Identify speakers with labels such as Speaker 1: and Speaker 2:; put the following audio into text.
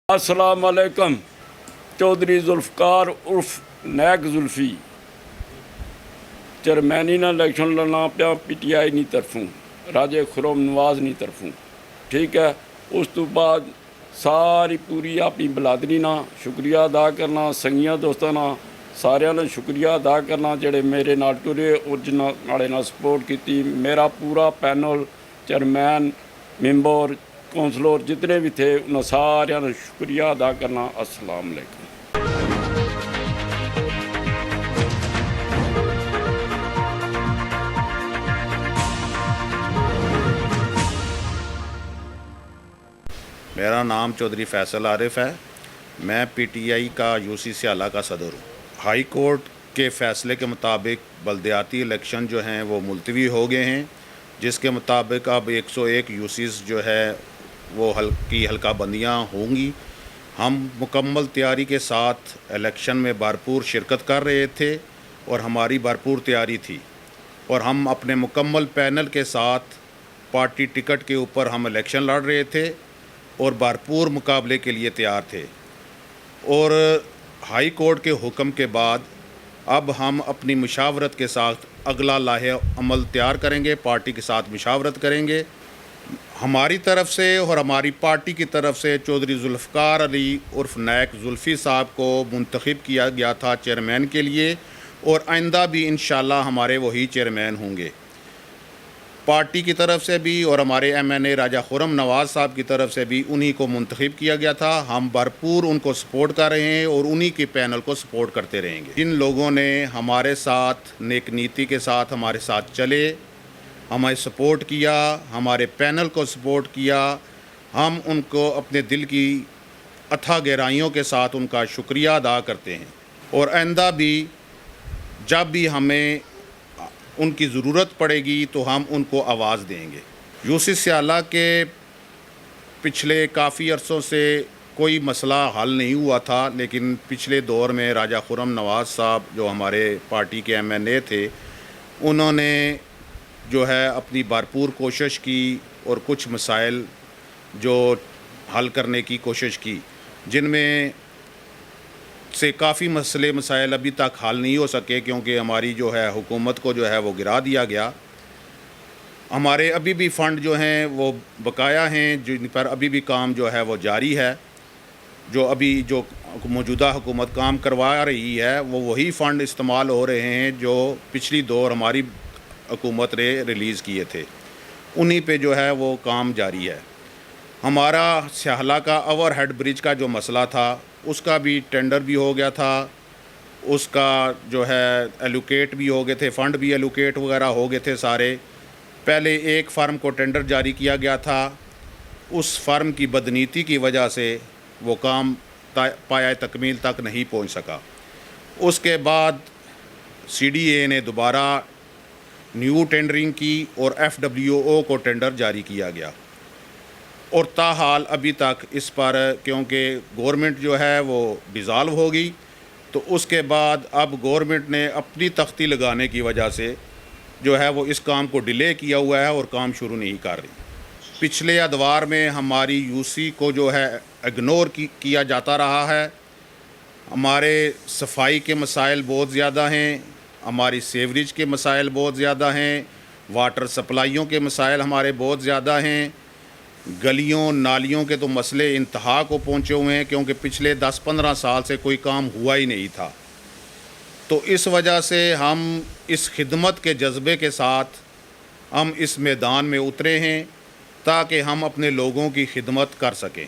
Speaker 1: अस्सलाम वालेकुम। चौधरी जुल्फ़कार उर्फ नैक जुल्फ़ी चेयरमैनी ना इलेक्शन लड़ना पिया PTI नी तरफों, राजे खुरम नवाज नी तरफों। ठीक है, उस तो बाद सारी पूरी अपनी बलादरी ना शुक्रिया अदा करना, संगियां दोस्तों ना सारिਆਂ ने शुक्रिया अदा करना जेड़े मेरे नाल टुरे और जिन्हां नाले नाल सपोर्ट की। मेरा पूरा पैनल चेयरमैन मैंबर कौंसलर जितने भी थे उन्हें सारिਆਂ ने शुक्रिया अदा करना। अस्सलाम वालेकुम।
Speaker 2: मेरा नाम चौधरी फैसल आरिफ है। मैं PTI का UC सियाला का सदर हूँ। हाई कोर्ट के फ़ैसले के मुताबिक बल्दियाती इलेक्शन जो हैं वो मुलतवी हो गए हैं, जिसके मुताबिक अब 101 UCs जो है वो हल्का बंदियाँ होंगी। हम मुकम्मल तैयारी के साथ इलेक्शन में भरपूर शिरकत कर रहे थे और हमारी भरपूर तैयारी थी और हम अपने मुकम्मल पैनल के साथ पार्टी टिकट के ऊपर हम इलेक्शन लड़ रहे थे और भरपूर मुकाबले के लिए तैयार थे। और हाई कोर्ट के हुक्म के बाद अब हम अपनी मुशावरत के साथ अगला लाहे अमल तैयार करेंगे, पार्टी के साथ मुशावरत करेंगे। हमारी तरफ से और हमारी पार्टी की तरफ से चौधरी जुल्फ़कार अली उर्फ नैक जुल्फ़ी साहब को मुंतखब किया गया था चेयरमैन के लिए और आइंदा भी इंशाल्लाह हमारे वही चेयरमैन होंगे। पार्टी की तरफ से भी और हमारे MNA राजा खुरम नवाज साहब की तरफ से भी उन्हीं को मुंतखब किया गया था। हम भरपूर उनको सपोर्ट कर रहे हैं और उन्हीं के पैनल को सपोर्ट करते रहेंगे। जिन लोगों ने हमारे साथ नेक नीति के साथ हमारे साथ चले, हमें सपोर्ट किया, हमारे पैनल को सपोर्ट किया, हम उनको अपने दिल की अथाह गहराइयों के साथ उनका शुक्रिया अदा करते हैं और आइंदा भी जब भी हमें उनकी ज़रूरत पड़ेगी तो हम उनको आवाज़ देंगे। UC सियाला के पिछले काफ़ी अरसों से कोई मसला हल नहीं हुआ था, लेकिन पिछले दौर में राजा खुरम नवाज साहब जो हमारे पार्टी के MNA थे, उन्होंने जो है अपनी भरपूर कोशिश की और कुछ मसाइल जो हल करने की कोशिश की, जिनमें से काफ़ी मसले मसाइल अभी तक हल नहीं हो सके क्योंकि हमारी जो है हुकूमत को जो है वो गिरा दिया गया। हमारे अभी भी फ़ंड जो हैं वो बकाया हैं, जिन पर अभी भी काम जो है वो जारी है। जो अभी जो मौजूदा हुकूमत काम करवा रही है वो वही फ़ंड इस्तेमाल हो रहे हैं जो पिछली दौर हमारी हुकूमत ने रिलीज़ किए थे, उन्हीं पे जो है वो काम जारी है। हमारा स्याहला का ओवरहेड ब्रिज का जो मसला था उसका भी टेंडर भी हो गया था, उसका जो है एलोकेट भी हो गए थे, फ़ंड भी एलोकेट वगैरह हो गए थे सारे। पहले एक फ़र्म को टेंडर जारी किया गया था, उस फ़र्म की बदनीति की वजह से वो काम पाया तकमील तक नहीं पहुंच सका। उसके बाद CDA ने दोबारा न्यू टेंडरिंग की और FWO को टेंडर जारी किया गया और ताहाल अभी तक इस पर, क्योंकि गवर्नमेंट जो है वो डिज़ाल्व हो गई, तो उसके बाद अब गवर्नमेंट ने अपनी तख्ती लगाने की वजह से जो है वो इस काम को डिले किया हुआ है और काम शुरू नहीं कर रही। पिछले अदवार में हमारी UC को जो है इग्नोर किया जाता रहा है। हमारे सफाई के मसाइल बहुत ज़्यादा हैं, हमारी सेवरेज के मसाइल बहुत ज़्यादा हैं, वाटर सप्लाइयों के मसाइल हमारे बहुत ज़्यादा हैं, गलियों नालियों के तो मसले इंतहा को पहुँचे हुए हैं क्योंकि पिछले 10-15 साल से कोई काम हुआ ही नहीं था। तो इस वजह से हम इस खिदमत के जज्बे के साथ हम इस मैदान में उतरे हैं ताकि हम अपने लोगों की खिदमत कर सकें।